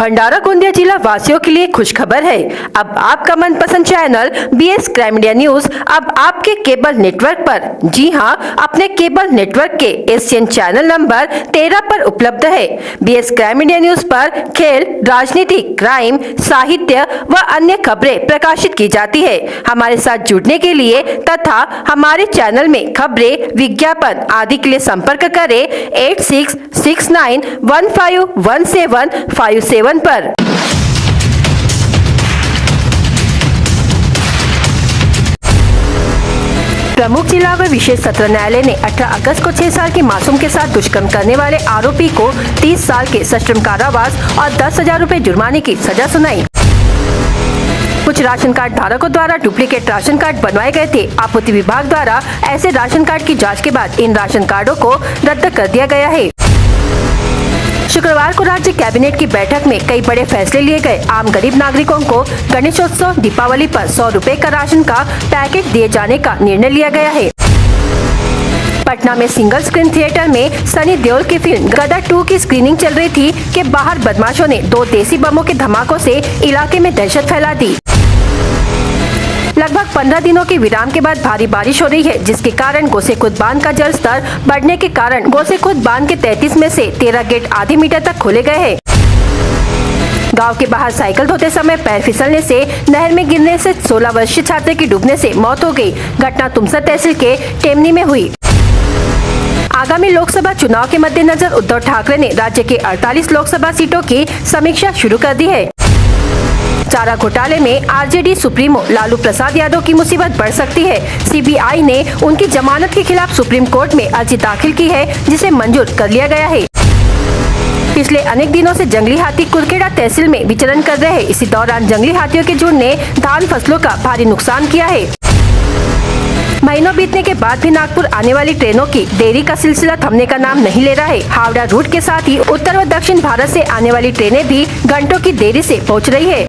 भंडारा गोंदिया जिला वासियों के लिए खुशखबर है। अब आपका मनपसंद channel BS crime India news अब आपके केबल नेटवर्क पर, जी हां, अपने केबल नेटवर्क के एशियन चैनल नंबर 13 पर उपलब्ध है। BS क्राइम इंडिया न्यूज पर खेल, राजनीति, क्राइम, साहित्य व अन्य खबरें प्रकाशित की जाती है। हमारे साथ जुड़ने के लिए तथा हमारे चैनल में खबरें, विज्ञापन आदि के लिए संपर्क करें 8669151757 पर। प्रमुख जिला व विशेष सत्र न्यायालय ने 18 अगस्त को 6 साल के मासूम के साथ दुष्कर्म करने वाले आरोपी को 30 साल के सश्रम कारावास और 10,000 रुपए जुर्माने की सजा सुनाई। कुछ राशन कार्ड धारकों द्वारा डुप्लीकेट राशन कार्ड बनवाए गए थे। आपूर्ति विभाग द्वारा ऐसे राशन कार्ड की जांच के बाद इन राशन कार्डों को रद्द कर दिया गया है। शुक्रवार को राज्य कैबिनेट की बैठक में कई बड़े फैसले लिए गए। आम गरीब नागरिकों को गणेशोत्सव, दीपावली पर 100 रुपए का राशन का पैकेट दिए जाने का निर्णय लिया गया है। पटना में सिंगल स्क्रीन थिएटर में सनी देओल की फिल्म गदर 2 की स्क्रीनिंग चल रही थी कि बाहर बदमाशों ने 2 देसी बमों के धमाकों से इलाके में दहशत फैला दी। लगभग 15 दिनों के विराम के बाद भारी बारिश हो रही है, जिसके कारण गोसेखुर्द बांध का जल स्तर बढ़ने के कारण गोसेखुर्द बांध के 33 में से 13 गेट आधी मीटर तक खोले गए हैं। गांव के बाहर साइकिल धोते समय पैर फिसलने से नहर में गिरने से 16 वर्षीय छात्र की डूबने से मौत हो गई। घटना तुमसर तहसील के टेमनी में हुई। आगामी लोकसभा चुनाव के मद्देनजर उद्धव ठाकरे ने राज्य के 48 लोकसभा सीटों की समीक्षा शुरू कर दी है। चारा घोटाले में आरजेडी सुप्रीमो लालू प्रसाद यादव की मुसीबत बढ़ सकती है। सीबीआई ने उनकी जमानत के खिलाफ सुप्रीम कोर्ट में अर्जी दाखिल की है, जिसे मंजूर कर लिया गया है। पिछले अनेक दिनों से जंगली हाथी कुरखेड़ा तहसील में विचरण कर रहे हैं। इसी दौरान जंगली हाथियों के झुंड ने धान फसलों का भारी नुकसान किया है। महीनों बीतने के बाद भी नागपुर आने वाली ट्रेनों की देरी का सिलसिला थमने का नाम नहीं ले रहा है। हावड़ा रूट के साथ ही उत्तर व दक्षिण भारत से आने वाली ट्रेनें भी घंटों की देरी से पहुंच रही है।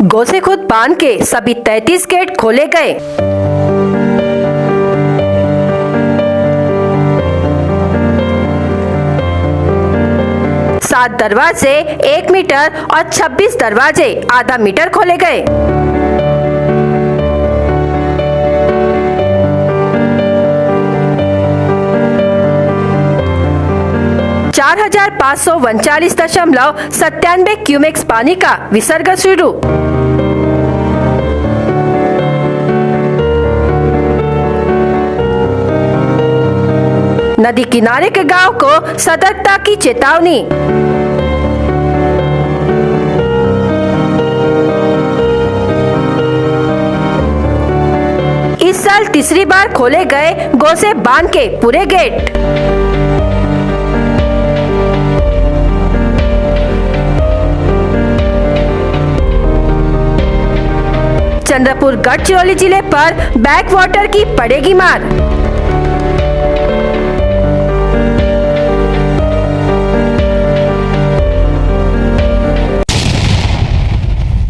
गोसेखुर्द बांध के सभी 33 गेट खोले गए। 7 दरवाजे 1 मीटर और 26 दरवाजे आधा मीटर खोले गए। $4,539.97 क्यूमेक्स पानी का विसर्ग शुरू। नदी किनारे के गांव को सतर्कता की चेतावनी। इस साल तीसरी बार खोले गए गोसे बांध के पूरे गेट। चंद्रपुर गढ़चिरौली जिले पर बैक वाटर की पड़ेगी मार।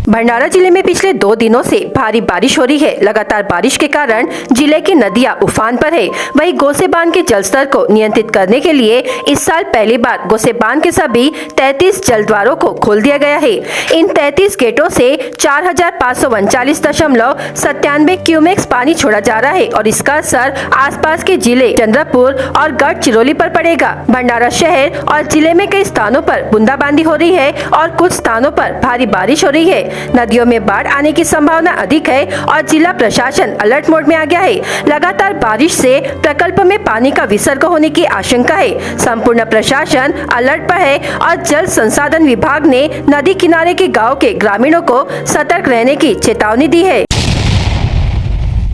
भंडारा जिले में पिछले 2 दिनों से भारी बारिश हो रही है। लगातार बारिश के कारण जिले की नदियां उफान पर है। वहीं गोसे बांध के जलस्तर को नियंत्रित करने के लिए इस साल पहली बार गोसे बांध के सभी 33 जलद्वारों को खोल दिया गया है। इन 33 गेटों से 4,539.97 क्यूमेक्स पानी छोड़ा जा रहा है और इसका असर आसपास के जिले चंद्रपुर और गढ़चिरौली पर पड़ेगा। भंडारा शहर और जिले में कई स्थानों पर बूंदाबांदी हो रही है और कुछ स्थानों पर भारी बारिश हो रही है। नदियों में बाढ़ आने की संभावना अधिक है और जिला प्रशासन अलर्ट मोड में आ गया है। लगातार बारिश से प्रकल्प में पानी का विसर्ग होने की आशंका है। संपूर्ण प्रशासन अलर्ट पर है और जल संसाधन विभाग ने नदी किनारे के गांव के ग्रामीणों को सतर्क रहने की चेतावनी दी है।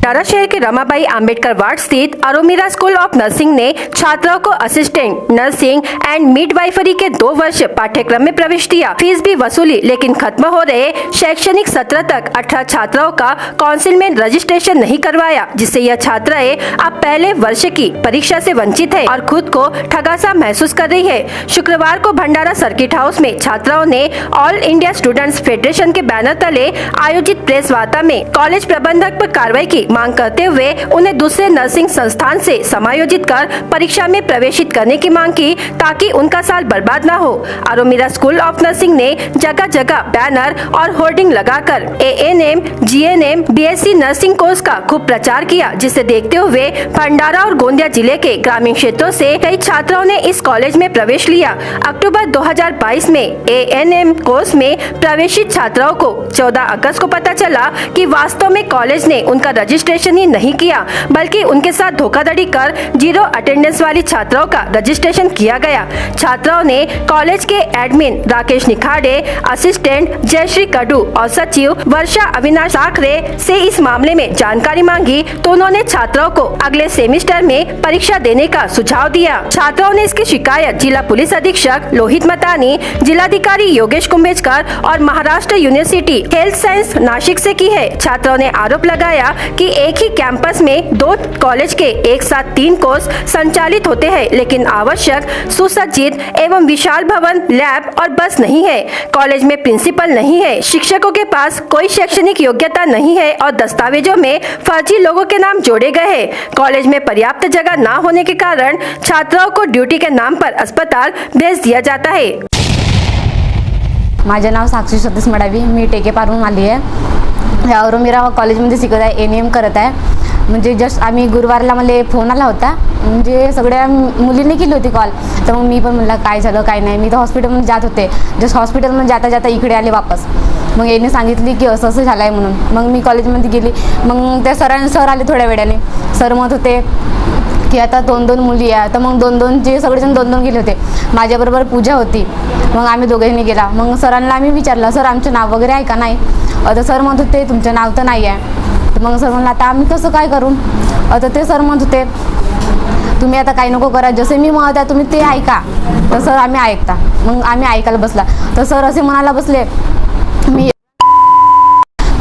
भंडारा शहर के रमाबाई अंबेडकर वार्ड स्थित अरोमीरा स्कूल ऑफ नर्सिंग ने छात्राओं को असिस्टेंट नर्सिंग एंड मिडवाइफरी के 2 वर्ष पाठ्यक्रम में प्रवेश दिया। फीस भी वसूली, लेकिन खत्म हो रहे शैक्षणिक सत्र तक 18 छात्राओं का काउंसिल में रजिस्ट्रेशन नहीं करवाया, जिससे यह छात्राएं अब पहले वर्ष की परीक्षा से वंचित है और खुद को ठगासा महसूस कर रही है। शुक्रवार को भंडारा सर्किट हाउस में छात्राओं ने ऑल इंडिया स्टूडेंट्स फेडरेशन के बैनर तले आयोजित प्रेस वार्ता में कॉलेज प्रबंधक पर कार्रवाई की मांग करते हुए उन्हें दूसरे नर्सिंग संस्थान से समायोजित कर परीक्षा में प्रवेशित करने की मांग की, ताकि उनका साल बर्बाद न हो। अरोमीरा स्कूल ऑफ नर्सिंग ने जगह जगह बैनर और होर्डिंग लगाकर ANM, GNM, BSc nursing course का खूब प्रचार किया, जिसे देखते हुए भंडारा और गोंदिया जिले के ग्रामीण क्षेत्रों से कई छात्राओं ने इस कॉलेज में प्रवेश लिया। अक्टूबर 2022 में ANM कोर्स में प्रवेशित छात्राओं को 14 अगस्त को पता चला कि वास्तव में कॉलेज ने उनका रजिस्ट्रेशन ही नहीं किया, बल्कि उनके साथ धोखाधड़ी कर 0 अटेंडेंस वाली छात्राओं का रजिस्ट्रेशन किया गया। छात्राओं ने कॉलेज के एडमिन राकेश निखाड़े, असिस्टेंट जयश्री कडू और सचिव वर्षा अविनाश साखरे से इस मामले में जानकारी मांगी, तो उन्होंने छात्राओं को अगले सेमेस्टर में परीक्षा देने का सुझाव दिया। छात्राओं ने इसकी शिकायत जिला पुलिस अधीक्षक लोहित मतानी, जिलाधिकारी योगेश कुंभेजकर और Maharashtra university health science Nashik से की है। छात्राओं ने आरोप लगाया कि एक ही कैंपस में 2 कॉलेज के एक साथ 3 कोर्स संचालित होते हैं, लेकिन आवश्यक सुसज्जित एवं विशाल भवन, लैब और बस नहीं है। कॉलेज में प्रिंसिपल नहीं है, शिक्षकों के पास कोई शैक्षणिक योग्यता नहीं है और दस्तावेजों में फर्जी लोगों के नाम जोड़े गए हैं। कॉलेज में पर्याप्त जगह न होने के कारण छात्राओं को ड्यूटी के नाम पर अस्पताल भेज दिया जाता है। माझे नाव साक्षी सतीश मडावी, मी टेकेपारून आली आहे। अरोमीरा कॉलेजमध्ये शिकत आहे, ANM करत आहे। म्हणजे जस्ट आम्ही गुरुवारला मला फोन आला होता, म्हणजे सगळ्या मुलींनी केली होती कॉल, तर मग मी पण म्हणलं काय झालं काय नाही। मी तर हॉस्पिटलमध्ये जात होते, जस्ट हॉस्पिटलमध्ये जाता जाता इकडे आले वापस। मग याने सांगितली की असं असं झालं आहे म्हणून। मग मी कॉलेजमध्ये गेली, मग त्या सर आले थोड्या वेळाने। सर म्हणत होते की आता 2-2 मुली आहे, तर मग 2-2 जे सगळेजण 2-2 गेले होते। माझ्याबरोबर पूजा होती, मग आम्ही दोघांनी गेला। मग सरांना आम्ही विचारलं, सर आमचं नाव वगैरे आहे का? नाही। आता सर म्हणत होते तुमचं नाव तर नाही आहे। तर मग सर म्हणलं आता आम्ही कसं काय करू? आता ते सर म्हणत होते तुम्ही आता काही नको करा, जसे मी म्हणत आहे तुम्ही ते ऐका। तर सर आम्ही ऐकता, मग आम्ही ऐकायला बसला। तर सर असे म्हणायला बसले मी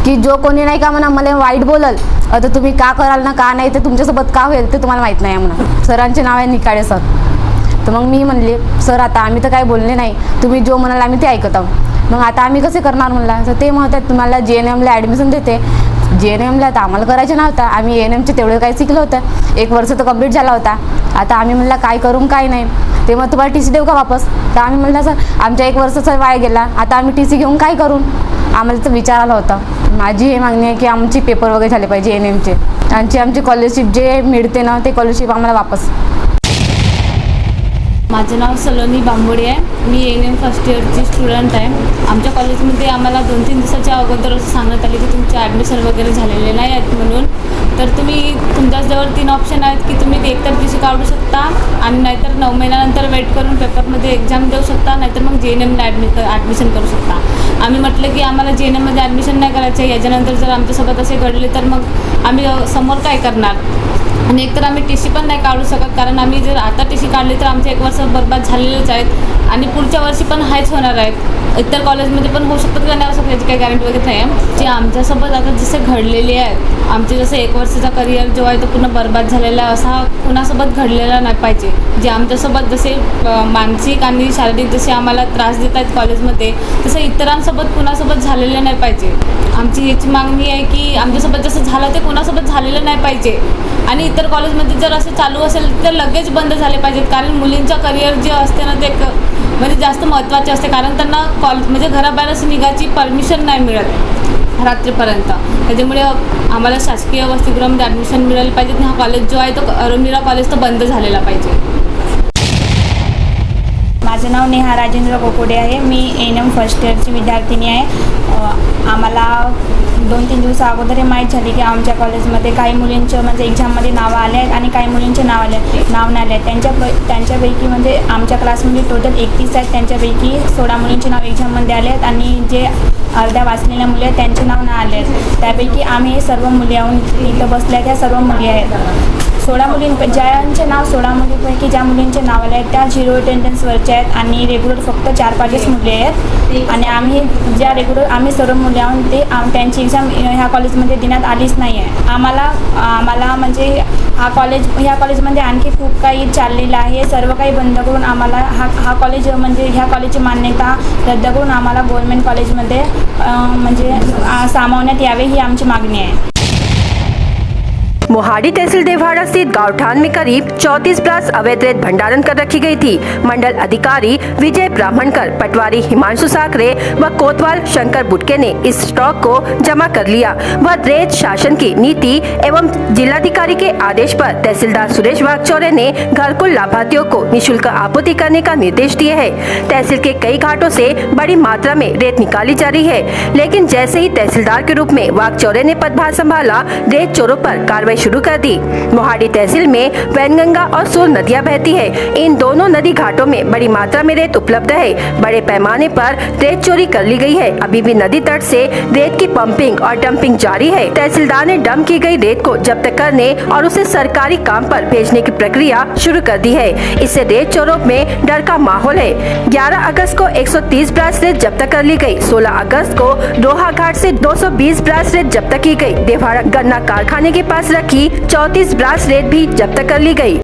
की जो कोणी नाही का म्हणा मला वाईट बोलल, आता तुम्ही का कराल ना का नाही, ते तुमच्यासोबत का होईल ते तुम्हाला माहीत नाही म्हणा। सरांचे नाव आहे निखाडे सर। तर मग मी म्हणले सर आता आम्ही तर काय बोलले नाही, तुम्ही जो म्हणाल आम्ही ते ऐकत आहोत, मग आता आम्ही कसे करणार म्हणला। तर ते म्हणतात तुम्हाला GNMला ॲडमिशन देते। GNMला तर आम्हाला करायचं नव्हतं, आम्ही ANMचे तेवढं काही शिकलं होतं, 1 वर्ष तर कंप्लीट झाला होता। आता आम्ही म्हणला काय करू काय नाही, ते मग तुम्हाला TC देऊ का वापस? तर आम्ही म्हणलं सर आमच्या 1 वर्षाचा वाया गेला, आता आम्ही TC घेऊन काय करू? आम्हाला तर विचार आला होता। माझी हे मागणी आहे की आमचे पेपर वगैरे झाले पाहिजे ANMचे, आमची स्कॉलरशिप जे मिळते ना ते स्कॉलरशिप आम्हाला वापस। माझं नाव सलोनी बांबोडे आहे, मी ANM फर्स्ट इयरची स्टुडंट आहे। आमच्या कॉलेजमध्ये आम्हाला 2-3 दिवसाच्या अगोदर असं सांगण्यात आले की तुमचे ॲडमिशन वगैरे झालेले नाही आहेत म्हणून। तर तुम्ही तुमच्याजवळ 3 ऑप्शन आहेत की तुम्ही एकतर TC काढू शकता आणि नाहीतर 9 महिन्यानंतर वेट करून पेपरमध्ये एक्झाम देऊ शकता, नाहीतर मग GNMला ॲडमिशन करू शकता। आम्ही म्हटलं की आम्हाला GNMमध्ये ॲडमिशन नाही करायचं आहे, याच्यानंतर जर आमच्यासोबत असे घडले तर मग आम्ही समोर काय करणार? आणि एकतर आम्ही TC पण नाही काढू शकत, कारण आम्ही जर आता TC काढली तर आमचे 1 वर्ष बर्बाद झालेलेच आहेत आणि पुढच्या वर्षी पण हायच होणार आहेत। इतर कॉलेजमध्ये पण होऊ शकतं किंवा नाही होऊ शकतं याची काही गॅरंटी वगैरे नाही आहे। जे आमच्यासोबत आता जसे घडलेले आहेत, आमचे जसं 1 वर्षाचा करिअर जो आहे तो पूर्ण बर्बाद झालेला आहे, असा कुणासोबत घडलेला नाही पाहिजे। जे आमच्यासोबत जसे मानसिक आणि शारीरिक जसे आम्हाला त्रास देत आहेत कॉलेजमध्ये, तसं इतरांसोबत कुणासोबत झालेलं नाही पाहिजे। आमची याची मागणी आहे की आमच्यासोबत जसं झालं ते कुणासोबत झालेलं नाही पाहिजे आणि इतर कॉलेजमध्ये जर असं चालू असेल तर लगेच बंद झाले पाहिजेत, कारण मुलींचं करिअर जे असते ना ते म्हणजे जास्त महत्त्वाचे असते, कारण त्यांना म्हणजे घराबाहेर असं निघायची परमिशन नाही मिळत रात्रीपर्यंत। त्याच्यामुळे आम्हाला शासकीय वसतिगृहामध्ये ॲडमिशन मिळालं पाहिजे। हा कॉलेज जो आहे तो अरोमीरा कॉलेज तो बंद झालेला पाहिजे। माझं नाव नेहा राजेंद्र कोकोडे आहे, मी ANM फर्स्ट इयरची विद्यार्थिनी आहे। आम्हाला 2-3 दिवस अगोदर हे माहीत झाली की आमच्या कॉलेजमध्ये काही मुलींचं म्हणजे एक्झाममध्ये नावं आले आहेत आणि काही मुलींचे नाव नाही आले आहेत। त्यांच्यापैकी म्हणजे आमच्या क्लासमध्ये टोटल 31 आहेत, त्यांच्यापैकी 16 मुलींचे नाव एक्झाममध्ये आले आहेत आणि जे अर्ध्या वाचलेल्या मुली आहेत त्यांचे नाव नाही आले आहेत। त्यापैकी आम्ही सर्व मुली येऊन इथं बसल्या त्या सर्व मुली आहेत। 16 मुलींपैकी ज्यांचे नाव 16 मुलींपैकी ज्या मुलींचे नाव आले आहेत त्या 0 अटेंडन्सवरच्या आहेत आणि रेग्युलर फक्त 4-5 मुली आहेत आणि आम्ही सर्व मुली आहोत ते त्यांची एक्झाम ह्या कॉलेजमध्ये देण्यात आलीच नाही आहे। आम्हाला म्हणजे ह्या कॉलेजमध्ये आणखी खूप काही चाललेलं आहे, सर्व काही बंद करून आम्हाला हा कॉलेज म्हणजे ह्या कॉलेजची मान्यता रद्द करून आम्हाला गव्हर्नमेंट कॉलेजमध्ये म्हणजे सामावण्यात यावे ही आमची मागणी आहे। मोहाली तहसील देवहाड़ा स्थित गांवठान में करीब 34 ब्रास अवैध रेत भंडारण कर रखी गई थी। मंडल अधिकारी विजय ब्राह्मणकर, पटवारी हिमांशु साकरे व कोतवाल शंकर बुटके ने इस स्टॉक को जमा कर लिया। वह रेत शासन की नीति एवं जिलाधिकारी के आदेश पर तहसीलदार सुरेश वाघचौरे ने घरकुल लाभार्थियों को निःशुल्क आपूर्ति करने का निर्देश दिए है। तहसील के कई घाटों से बड़ी मात्रा में रेत निकाली जा रही है, लेकिन जैसे ही तहसीलदार के रूप में वाघचौरे ने पदभार संभाला, रेत चोरों पर कार्रवाई शुरू कर दी। मोहाली तहसील में वैनगंगा और सोर नदियां बहती है। इन दोनों नदी घाटों में बड़ी मात्रा में रेत उपलब्ध है। बड़े पैमाने पर रेत चोरी कर ली गई है। अभी भी नदी तट से रेत की पंपिंग और डंपिंग जारी है। तहसीलदार ने डंप की गई रेत को जब्त करने और उसे सरकारी काम पर भेजने की प्रक्रिया शुरू कर दी है। इससे रेत चोरों में डर का माहौल है। 11 अगस्त को 130 ब्रास रेत जब्त कर ली गई। 16 अगस्त को रोहा घाट से 220 ब्रास रेत जब्त की गई। देवहाड़ा गन्ना कारखाने के पास रखी 34 ब्रास रेत भी जब्त कर ली गई।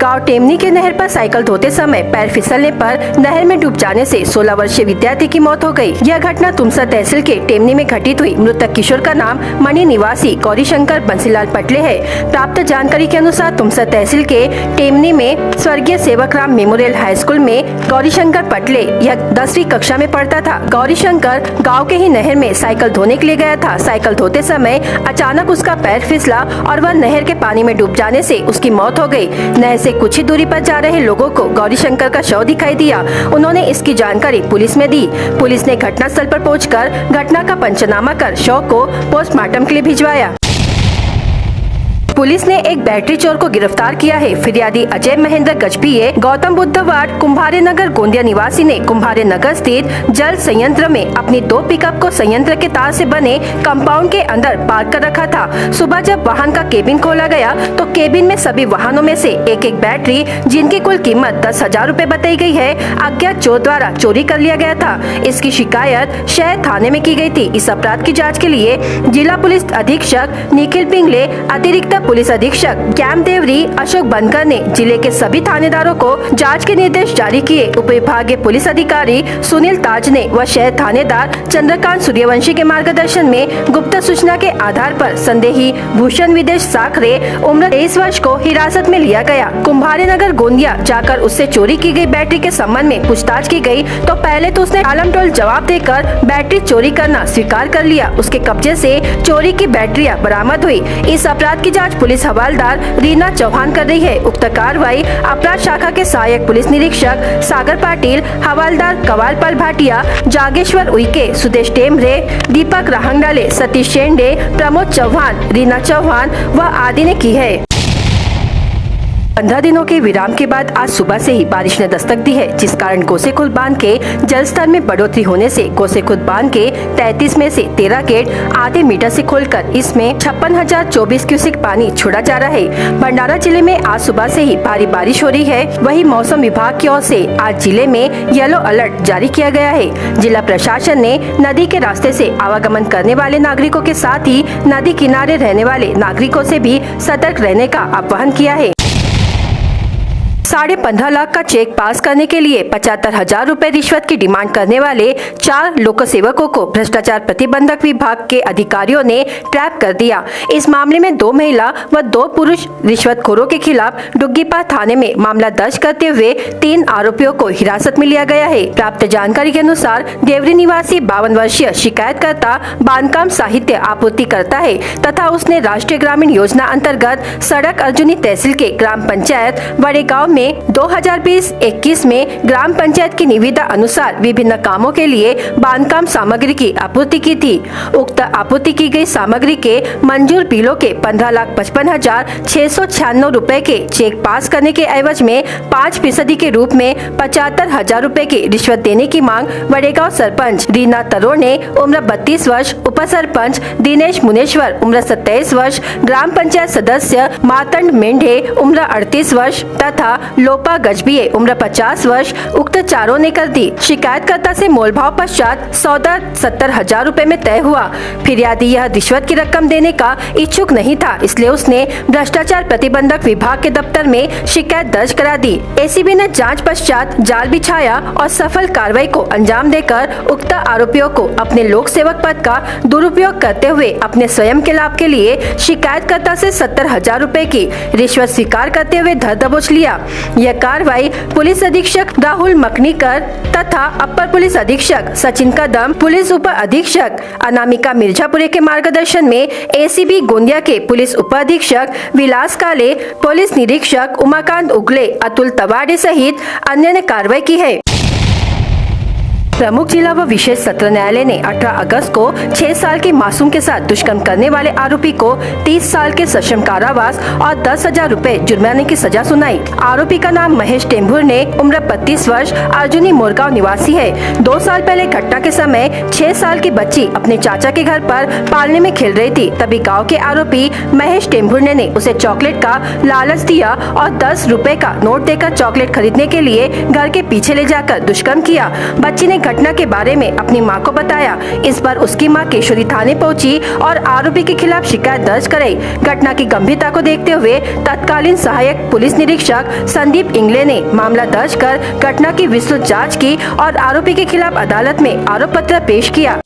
गांव टेमनी के नहर पर साइकिल धोते समय पैर फिसलने पर नहर में डूब जाने से 16 वर्षीय विद्यार्थी की मौत हो गई। यह घटना तुमसा तहसील के टेमनी में घटित हुई। मृतक किशोर का नाम मणि निवासी गौरीशंकर बंसीलाल पटले है। प्राप्त जानकारी के अनुसार तुमसा तहसील के टेमनी में स्वर्गीय सेवकराम मेमोरियल हाई स्कूल में गौरीशंकर पटले यह 10वीं कक्षा में पढ़ता था। गौरीशंकर गाँव के ही नहर में साइकिल धोने के लिए गया था। साइकिल धोते समय अचानक उसका पैर फिसला और वह नहर के पानी में डूब जाने से उसकी मौत हो गई। नहर से कुछ ही दूरी पर जा रहे लोगों को गौरीशंकर का शव दिखाई दिया। उन्होंने इसकी जानकारी पुलिस में दी। पुलिस ने घटनास्थल पर पहुंचकर घटना का पंचनामा कर शव को पोस्टमार्टम के लिए भिजवाया। पुलिस ने एक बैटरी चोर को गिरफ्तार किया है। फिरियादी अजय महेंद्र गजभिये गौतम बुद्ध वार्ड कुम्भारे नगर गोंदिया निवासी ने कुम्भारे नगर स्थित जल संयंत्र में अपनी 2 पिकअप को संयंत्र के तार से बने कंपाउंड के अंदर पार्क कर रखा था। सुबह जब वाहन का केबिन खोला गया तो केबिन में सभी वाहनों में से एक बैटरी, जिनकी कुल कीमत 10,000 रूपए बताई गई है, अज्ञात चोर द्वारा चोरी कर लिया गया था। इसकी शिकायत शहर थाने में की गई थी। इस अपराध की जाँच के लिए जिला पुलिस अधीक्षक निखिल पिंगले, अतिरिक्त पुलिस अधीक्षक ज्ञानदेवरी अशोक बनकर ने जिले के सभी थानेदारों को जांच के निर्देश जारी किए। उप विभागीय पुलिस अधिकारी सुनील ताज ने व शहर थानेदार चंद्रकांत सूर्यवंशी के मार्गदर्शन में गुप्त सूचना के आधार पर संदेही भूषण विदेश साखरे उम्र 23 वर्ष को हिरासत में लिया गया। कुम्भारे नगर गोंदिया जाकर उससे चोरी की गई बैटरी के संबंध में पूछताछ की गई तो पहले तो उसने आलमटोल जवाब देकर बैटरी चोरी करना स्वीकार कर लिया। उसके कब्जे से चोरी की बैटरियां बरामद हुई। इस अपराध की जाँच पुलिस हवलदार रीना चौहान कर रही है। उक्त कार्रवाई अपराध शाखा के सहायक पुलिस निरीक्षक सागर पाटिल, हवलदार कवालपाल भाटिया, जागेश्वर उइके, सुदेश टेमरे, दीपक राहंगडाले, सतीश शेंडे, प्रमोद चौहान, रीना चौहान व आदि ने की है। 15 दिनों के विराम के बाद आज सुबह से ही बारिश ने दस्तक दी है, जिस कारण गोसेखुर्द बांध के जलस्तर में बढ़ोतरी होने से गोसेखुर्द बांध के 33 में से 13 गेट आधे मीटर से खोलकर इसमें 56,024 क्यूसेक पानी छोड़ा जा रहा है। भंडारा जिले में आज सुबह से ही भारी बारिश हो रही है। वहीं मौसम विभाग की ओर से आज जिले में येलो अलर्ट जारी किया गया है। जिला प्रशासन ने नदी के रास्ते से आवागमन करने वाले नागरिकों के साथ ही नदी किनारे रहने वाले नागरिकों से भी सतर्क रहने का आह्वान किया है। 15.5 लाख का चेक पास करने के लिए 75,000 रूपए रिश्वत की डिमांड करने वाले 4 लोक सेवकों को भ्रष्टाचार प्रतिबंधक विभाग के अधिकारियों ने ट्रैप कर दिया। इस मामले में 2 महिला व 2 पुरुष रिश्वतखोरों के खिलाफ डुग्गीपार थाने में मामला दर्ज करते हुए 3 आरोपियों को हिरासत में लिया गया है। प्राप्त जानकारी के अनुसार देवरी निवासी 52 वर्षीय शिकायतकर्ता बांधकाम साहित्य आपूर्ति करता है तथा उसने राष्ट्रीय ग्रामीण योजना अंतर्गत सड़क अर्जुनी तहसील के ग्राम पंचायत बड़े गाँव में 2020-21 में ग्राम पंचायत की निविदा अनुसार विभिन्न कामों के लिए बांधकाम सामग्री की आपूर्ति की थी। उक्त आपूर्ति की गई सामग्री के मंजूर बिलों के 15,55,696 रूपए के चेक पास करने के एवज में 5% के रूप में 75,000 रूपए की रिश्वत देने की मांग बड़ेगांव सरपंच रीना तरोड़ ने उम्र 32 वर्ष, उप सरपंच दिनेश मुनेश्वर उम्र 27 वर्ष, ग्राम पंचायत सदस्य मातंड मेंढे उम्र 38 वर्ष तथा लोपा गजबिये उम्र 50 वर्ष उक्त चारों ने कर दी। शिकायतकर्ता से मोलभाव पश्चात सौदा 70,000 रुपए में तय हुआ। फिरियादी यह रिश्वत की रकम देने का इच्छुक नहीं था, इसलिए उसने भ्रष्टाचार प्रतिबंधक विभाग के दफ्तर में शिकायत दर्ज करा दी। एसीबी ने जांच पश्चात जाल बिछाया और सफल कार्रवाई को अंजाम देकर उक्त आरोपियों को अपने लोक सेवक पद का दुरुपयोग करते हुए अपने स्वयं के लाभ के लिए शिकायतकर्ता से 70,000 रुपए की रिश्वत स्वीकार करते हुए धर दबोच लिया। यह कार्रवाई पुलिस अधीक्षक राहुल मकनीकर तथा अपर पुलिस अधीक्षक सचिन कदम, पुलिस उप अधीक्षक अनामिका मिर्जापुरे के मार्गदर्शन में एसीबी गोंदिया के पुलिस उप अधीक्षक विलास काले, पुलिस निरीक्षक उमाकांत उगले, अतुल तवाड़े सहित अन्य ने कार्रवाई की है। प्रमुख जिला व विशेष सत्र न्यायालय ने 18 अगस्त को 6 साल के मासूम के साथ दुष्कर्म करने वाले आरोपी को 30 साल के सश्रम कारावास और 10,000 रुपए जुर्माने की सजा सुनाई। आरोपी का नाम महेश टेम्भुर ने उम्र 32 वर्ष अर्जुनी मोरगांव निवासी है। 2 साल पहले घटना के समय 6 साल की बच्ची अपने चाचा के घर पर पालने में खेल रही थी, तभी गाँव के आरोपी महेश टेम्भुर ने उसे चॉकलेट का लालच दिया और 10 रुपए का नोट देकर चॉकलेट खरीदने के लिए घर के पीछे ले जाकर दुष्कर्म किया। बच्ची ने घटना के बारे में अपनी मां को बताया। इस पर उसकी मां केशोरी थाने पहुंची और आरोपी के खिलाफ शिकायत दर्ज कराई। घटना की गंभीरता को देखते हुए तत्कालीन सहायक पुलिस निरीक्षक संदीप इंगले ने मामला दर्ज कर घटना की विस्तृत जांच की और आरोपी के खिलाफ अदालत में आरोप पत्र पेश किया।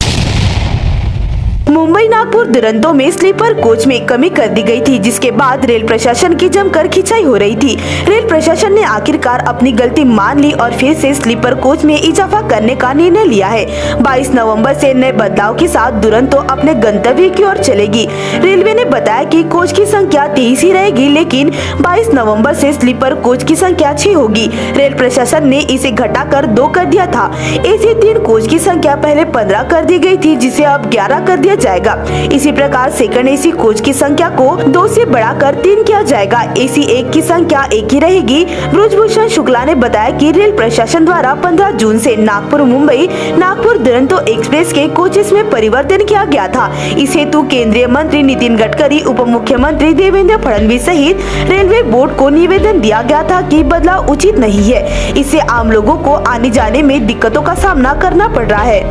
मुंबई नागपुर दुरंतो में स्लीपर कोच में कमी कर दी गई थी, जिसके बाद रेल प्रशासन की जमकर खिंचाई हो रही थी। रेल प्रशासन ने आखिरकार अपनी गलती मान ली और फिर से स्लीपर कोच में इजाफा करने का निर्णय लिया है। 22 नवंबर से नए बदलाव के साथ दुरंतो अपने गंतव्य की ओर चलेगी। रेलवे ने बताया कि कोच की संख्या 23 ही रहेगी, लेकिन 22 नवंबर से स्लीपर कोच की संख्या 6 होगी। रेल प्रशासन ने इसे घटाकर 2 कर दिया था। एसी 3 कोच की संख्या पहले 15 कर दी गई थी, जिसे अब 11 कर दिया जाएगा। इसी प्रकार सेकंड एसी कोच की संख्या को 2 से बढ़ाकर 3 किया जाएगा। एसी 1 की संख्या 1 ही रहेगी। ब्रजभूषण शुक्ला ने बताया कि रेल प्रशासन द्वारा 15 जून से नागपुर मुंबई नागपुर दुरंतो एक्सप्रेस के कोचेस में परिवर्तन किया गया था। इस हेतु केंद्रीय मंत्री नितिन गडकरी, उप मुख्यमंत्री देवेंद्र फडणवीस सहित रेलवे बोर्ड को निवेदन दिया गया था कि बदलाव उचित नहीं है। इससे आम लोगों को आने जाने में दिक्कतों का सामना करना पड़ रहा है।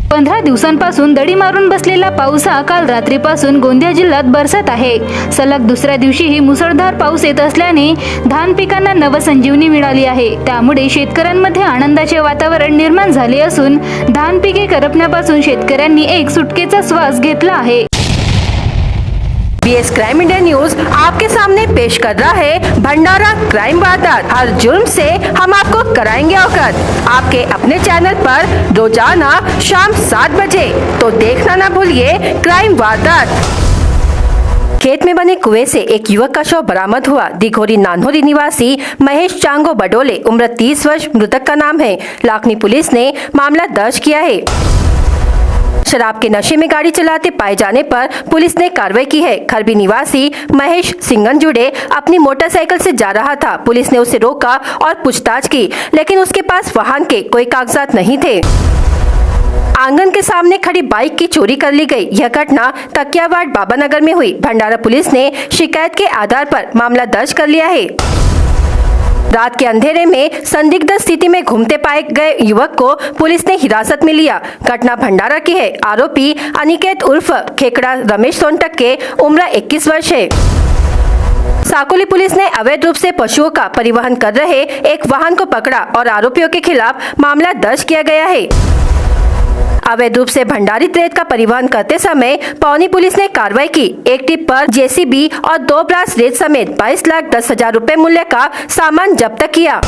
15 दिवसांपासून दडी मारून बसलेला पाऊस हा काल रात्रीपासून गोंदिया जिल्ह्यात बरसत आहे। सलग दुसऱ्या दिवशीही मुसळधार पाऊस येत असल्याने धान पिकांना नवसंजीवनी मिळाली आहे। त्यामुळे शेतकऱ्यांमध्ये आनंदाचे वातावरण निर्माण झाले असून धान पिके करपण्यापासून शेतकऱ्यांनी एक सुटकेचा श्वास घेतला आहे। बीएस क्राइम इंडिया न्यूज आपके सामने पेश कर रहा है भंडारा क्राइम वारदात। हर जुर्म से हम आपको कराएंगे अवगत। आपके अपने चैनल पर रोजाना शाम 7 बजे, तो देखना ना भूलिए क्राइम वारदात। खेत में बने कुएं से एक युवक का शव बरामद हुआ। दिघोरी नानहोरी निवासी महेश चांगो बडोले उम्र 30 वर्ष मृतक का नाम है। लाखनी पुलिस ने मामला दर्ज किया है। शराब के नशे में गाड़ी चलाते पाए जाने पर पुलिस ने कार्रवाई की है। खरबी निवासी महेश सिंगन जुड़े अपनी मोटरसाइकिल से जा रहा था। पुलिस ने उसे रोका और पूछताछ की, लेकिन उसके पास वाहन के कोई कागजात नहीं थे। आंगन के सामने खड़ी बाइक की चोरी कर ली गई। यह घटना तकियावाड़ बाबानगर में हुई। भंडारा पुलिस ने शिकायत के आधार पर मामला दर्ज कर लिया है। रात के अंधेरे में संदिग्ध स्थिति में घूमते पाए गए युवक को पुलिस ने हिरासत में लिया। घटना भंडारा की है। आरोपी अनिकेत उर्फ खेकड़ा रमेश सोनटक के उम्र 21 वर्ष है। साकोली पुलिस ने अवैध रूप से पशुओं का परिवहन कर रहे एक वाहन को पकड़ा और आरोपियों के खिलाफ मामला दर्ज किया गया है। अवैध रूप से भंडारित रेत का परिवहन करते समय पौनी पुलिस ने कार्रवाई की। एक टिप पर जेसीबी और 2 ब्रास रेत समेत 22,10,000 रुपए मूल्य का सामान जब्त किया।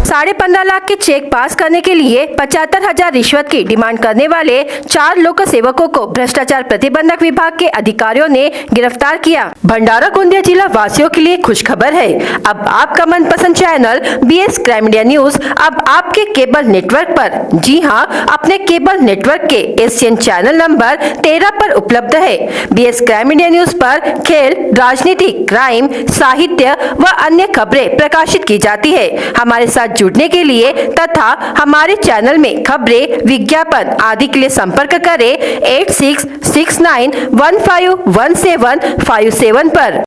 15.5 लाख के चेक पास करने के लिए 75,000 रिश्वत की डिमांड करने वाले 4 लोक सेवकों को भ्रष्टाचार प्रतिबंधक विभाग के अधिकारियों ने गिरफ्तार किया। भंडारा गोंदिया जिला वासियों के लिए खुशखबर है। अब आपका मनपसंद channel BS crime India news अब आपके केबल नेटवर्क पर, जी हाँ, अपने केबल नेटवर्क के एशियन चैनल नंबर 13 पर उपलब्ध है। बीएस क्राइम इंडिया न्यूज पर खेल, राजनीति, क्राइम, साहित्य व अन्य खबरें प्रकाशित की जाती है। हमारे साथ जुड़ने के लिए तथा हमारे चैनल में खबरें, विज्ञापन आदि के लिए संपर्क करें 8669151757 पर।